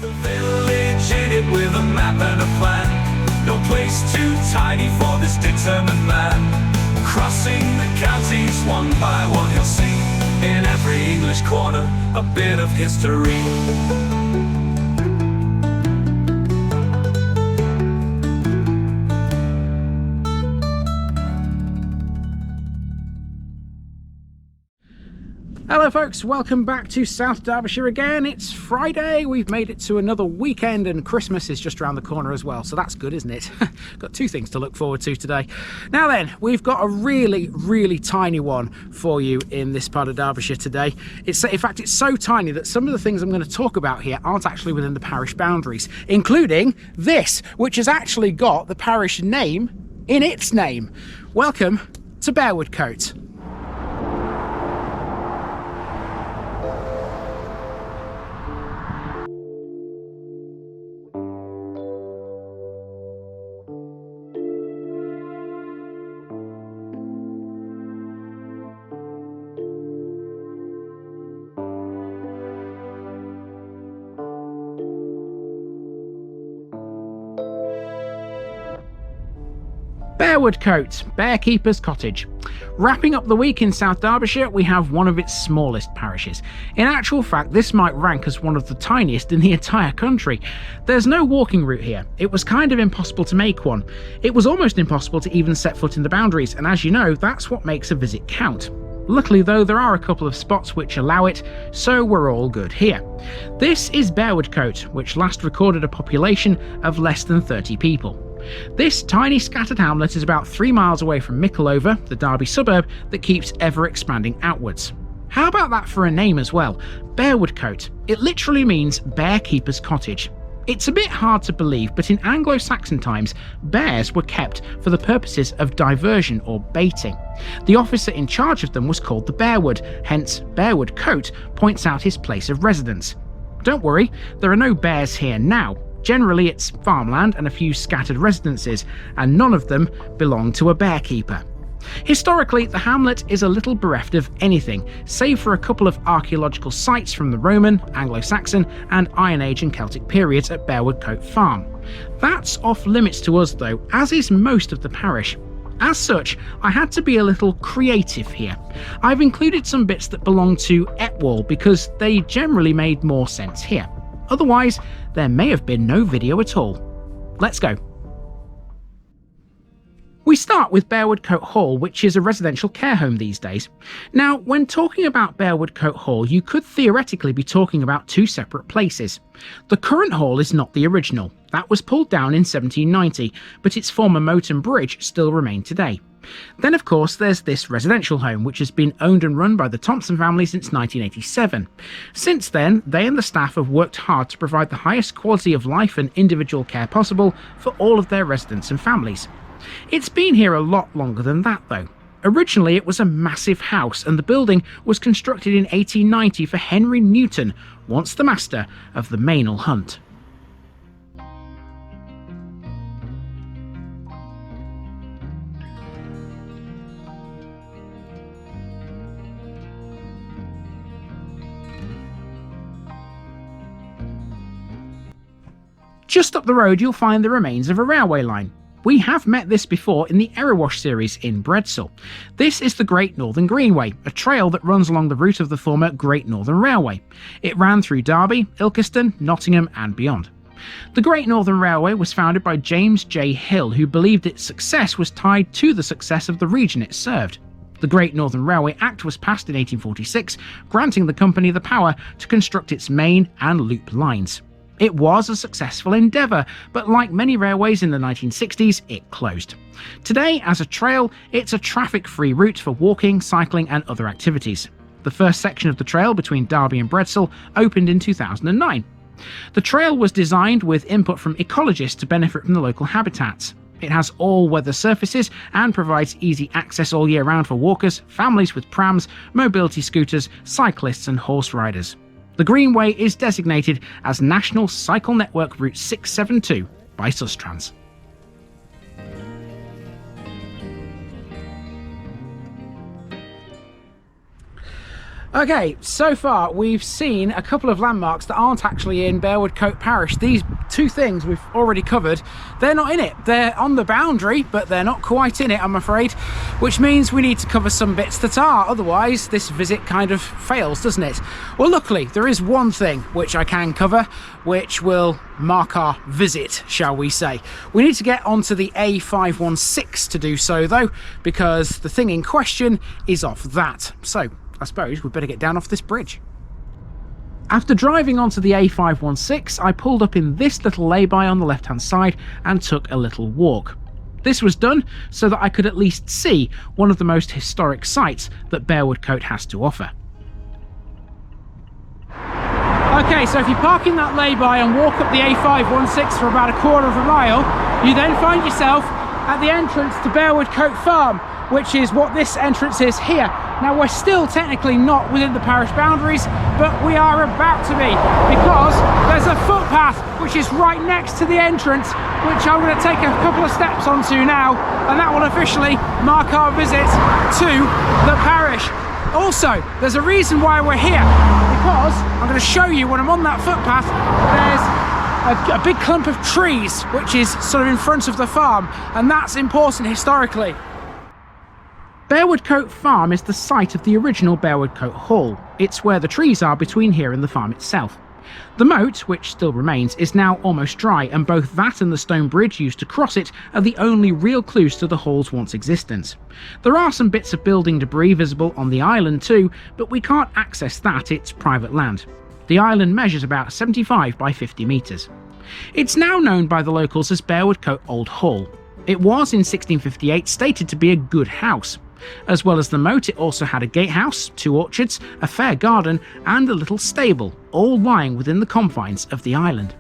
The village in it with a map and a plan. No place too tiny for this determined man. Crossing the counties one by one, you'll see in every English corner a bit of history. Hello folks, welcome back to South Derbyshire again. It's Friday, we've made it to another weekend and Christmas is just around the corner as well, so that's good, isn't it? Got two things to look forward to today. Now then, we've got a really tiny one for you in this part of Derbyshire today. In fact, it's so tiny that some of the things I'm going to talk about here aren't actually within the parish boundaries, including this, which has actually got the parish name in its name. Welcome to Bearwardcote. Bearwardcote, Bearkeeper's Cottage. Wrapping up the week in South Derbyshire, we have one of its smallest parishes. In actual fact, this might rank as one of the tiniest in the entire country. There's no walking route here. It was kind of impossible to make one. It was almost impossible to even set foot in the boundaries, and as you know, that's what makes a visit count. Luckily though, there are a couple of spots which allow it, so we're all good here. This is Bearwardcote, which last recorded a population of less than 30 people. This tiny scattered hamlet is about 3 miles away from Mickleover, the Derby suburb that keeps ever expanding outwards. How about that for a name as well? Bearwardcote. It literally means Bearkeeper's Cottage. It's a bit hard to believe, but in Anglo-Saxon times, bears were kept for the purposes of diversion or baiting. The officer in charge of them was called the Bearward, hence Bearwardcote points out his place of residence. Don't worry, there are no bears here now. Generally it's farmland and a few scattered residences, and none of them belong to a bearkeeper. Historically, the hamlet is a little bereft of anything, save for a couple of archaeological sites from the Roman, Anglo-Saxon and Iron Age and Celtic periods at Bearwardcote Farm. That's off limits to us though, as is most of the parish. As such, I had to be a little creative here. I've included some bits that belong to Etwall because they generally made more sense here. Otherwise, there may have been no video at all. Let's go. We start with Bearwardcote Hall, which is a residential care home these days. Now, when talking about Bearwardcote Hall, you could theoretically be talking about two separate places. The current hall is not the original. That was pulled down in 1790, but its former moat and bridge still remain today. Then of course there's this residential home, which has been owned and run by the Thompson family since 1987. Since then, they and the staff have worked hard to provide the highest quality of life and individual care possible for all of their residents and families. It's been here a lot longer than that though. Originally it was a massive house, and the building was constructed in 1890 for Henry Newton, once the master of the Mainel hunt. Just up the road you'll find the remains of a railway line. We have met this before in the Erewash series in Bredsall. This is the Great Northern Greenway, a trail that runs along the route of the former Great Northern Railway. It ran through Derby, Ilkeston, Nottingham and beyond. The Great Northern Railway was founded by James J. Hill, who believed its success was tied to the success of the region it served. The Great Northern Railway Act was passed in 1846, granting the company the power to construct its main and loop lines. It was a successful endeavour, but like many railways in the 1960s, it closed. Today, as a trail, it's a traffic-free route for walking, cycling and other activities. The first section of the trail between Derby and Bredsall opened in 2009. The trail was designed with input from ecologists to benefit from the local habitats. It has all-weather surfaces and provides easy access all year round for walkers, families with prams, mobility scooters, cyclists and horse riders. The Greenway is designated as National Cycle Network Route 672 by Sustrans. Okay, so far we've seen a couple of landmarks that aren't actually in Bearwardcote Parish. These two things we've already covered. They're not in it. They're on the boundary, but they're not quite in it, I'm afraid, which means we need to cover some bits that are. Otherwise, this visit kind of fails, doesn't it? Well, luckily, there is one thing which I can cover, which will mark our visit, shall we say. We need to get onto the A516 to do so, though, because the thing in question is off that. So I suppose we'd better get down off this bridge. After driving onto the A516, I pulled up in this little lay-by on the left-hand side and took a little walk. This was done so that I could at least see one of the most historic sites that Bearwardcote has to offer. Okay, so if you park in that lay-by and walk up the A516 for about a quarter of a mile, you then find yourself at the entrance to Bearwardcote Farm, which is what this entrance is here. Now, we're still technically not within the parish boundaries, but we are about to be, because there's a footpath which is right next to the entrance, which I'm going to take a couple of steps onto now, and that will officially mark our visit to the parish. Also, there's a reason why we're here, because I'm going to show you when I'm on that footpath, there's a big clump of trees which is sort of in front of the farm, and that's important historically. Bearwardcote Farm is the site of the original Bearwardcote Hall. It's where the trees are between here and the farm itself. The moat, which still remains, is now almost dry, and both that and the stone bridge used to cross it are the only real clues to the hall's once existence. There are some bits of building debris visible on the island too, but we can't access that, it's private land. The island measures about 75 by 50 metres. It's now known by the locals as Bearwardcote Old Hall. It was in 1658 stated to be a good house. As well as the moat, it also had a gatehouse, 2 orchards, a fair garden and a little stable, all lying within the confines of the island.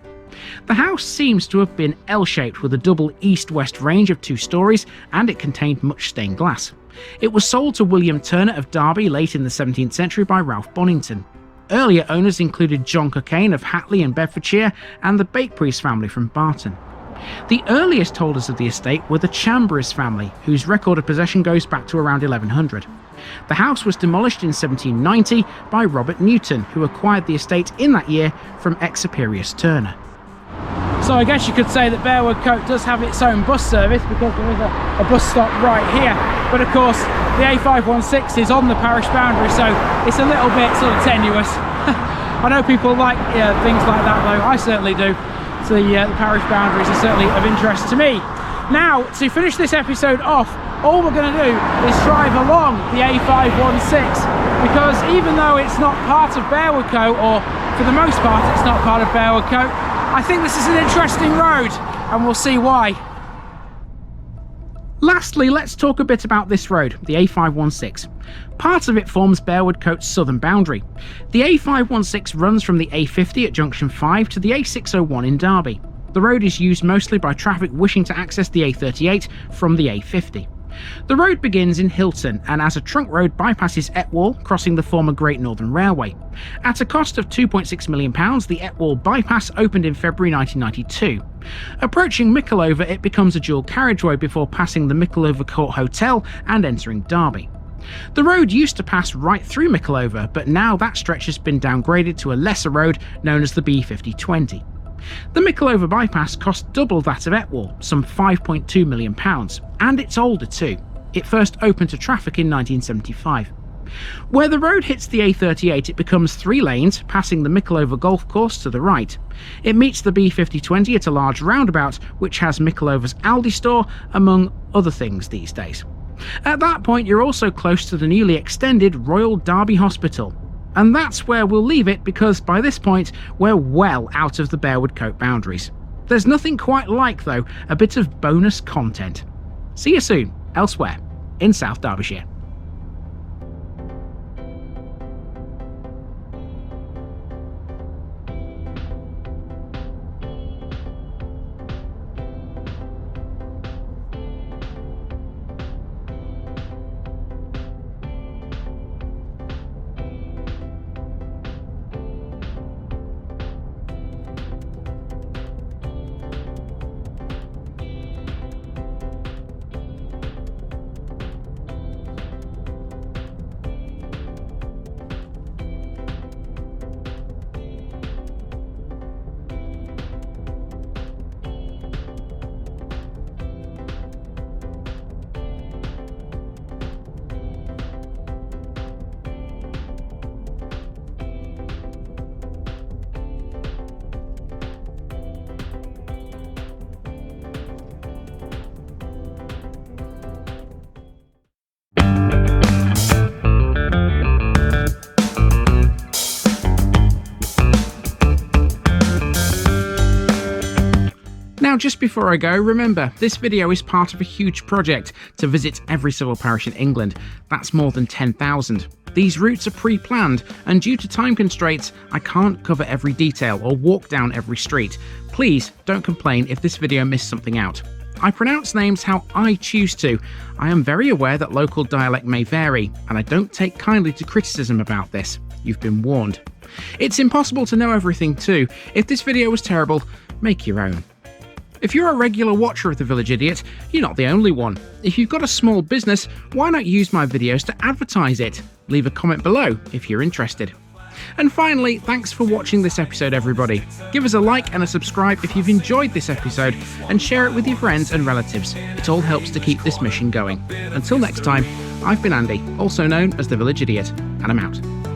The house seems to have been L-shaped with a double east-west range of 2 stories, and it contained much stained glass. It was sold to William Turner of Derby late in the 17th century by Ralph Bonington. Earlier owners included John Cockayne of Hatley in Bedfordshire and the Bakepriest family from Barton. The earliest holders of the estate were the Chambrys family, whose record of possession goes back to around 1100. The house was demolished in 1790 by Robert Newton, who acquired the estate in that year from ex-Superius Turner. So I guess you could say that Bearwardcote does have its own bus service, because there is a bus stop right here. But of course, the A516 is on the parish boundary, so it's a little bit sort of tenuous. I know people like things like that, though. I certainly do. So the parish boundaries are certainly of interest to me. Now, to finish this episode off, all we're going to do is drive along the A516, because even though it's not part of Bearwardcote, or for the most part it's not part of Bearwardcote, I think this is an interesting road, and we'll see why. Lastly, let's talk a bit about this road, the A516. Part of it forms Bearwardcote's southern boundary. The A516 runs from the A50 at junction 5 to the A601 in Derby. The road is used mostly by traffic wishing to access the A38 from the A50. The road begins in Hilton, and as a trunk road bypasses Etwall, crossing the former Great Northern Railway. At a cost of £2.6 million, the Etwall bypass opened in February 1992. Approaching Mickleover, it becomes a dual carriageway before passing the Mickleover Court Hotel and entering Derby. The road used to pass right through Mickleover, but now that stretch has been downgraded to a lesser road known as the B5020. The Mickleover bypass cost double that of Etwall, some £5.2 million, and it's older too. It first opened to traffic in 1975. Where the road hits the A38, it becomes 3 lanes, passing the Mickleover golf course to the right. It meets the B5020 at a large roundabout, which has Mickleover's Aldi store, among other things these days. At that point, you're also close to the newly extended Royal Derby Hospital. And that's where we'll leave it, because by this point, we're well out of the Bearwardcote boundaries. There's nothing quite like, though, a bit of bonus content. See you soon, elsewhere, in South Derbyshire. Now, just before I go, remember, this video is part of a huge project to visit every civil parish in England. That's more than 10,000. These routes are pre-planned, and due to time constraints, I can't cover every detail or walk down every street. Please don't complain if this video missed something out. I pronounce names how I choose to. I am very aware that local dialect may vary, and I don't take kindly to criticism about this. You've been warned. It's impossible to know everything too. If this video was terrible, make your own. If you're a regular watcher of The Village Idiot, you're not the only one. If you've got a small business, why not use my videos to advertise it? Leave a comment below if you're interested. And finally, thanks for watching this episode, everybody. Give us a like and a subscribe if you've enjoyed this episode, and share it with your friends and relatives. It all helps to keep this mission going. Until next time, I've been Andy, also known as The Village Idiot, and I'm out.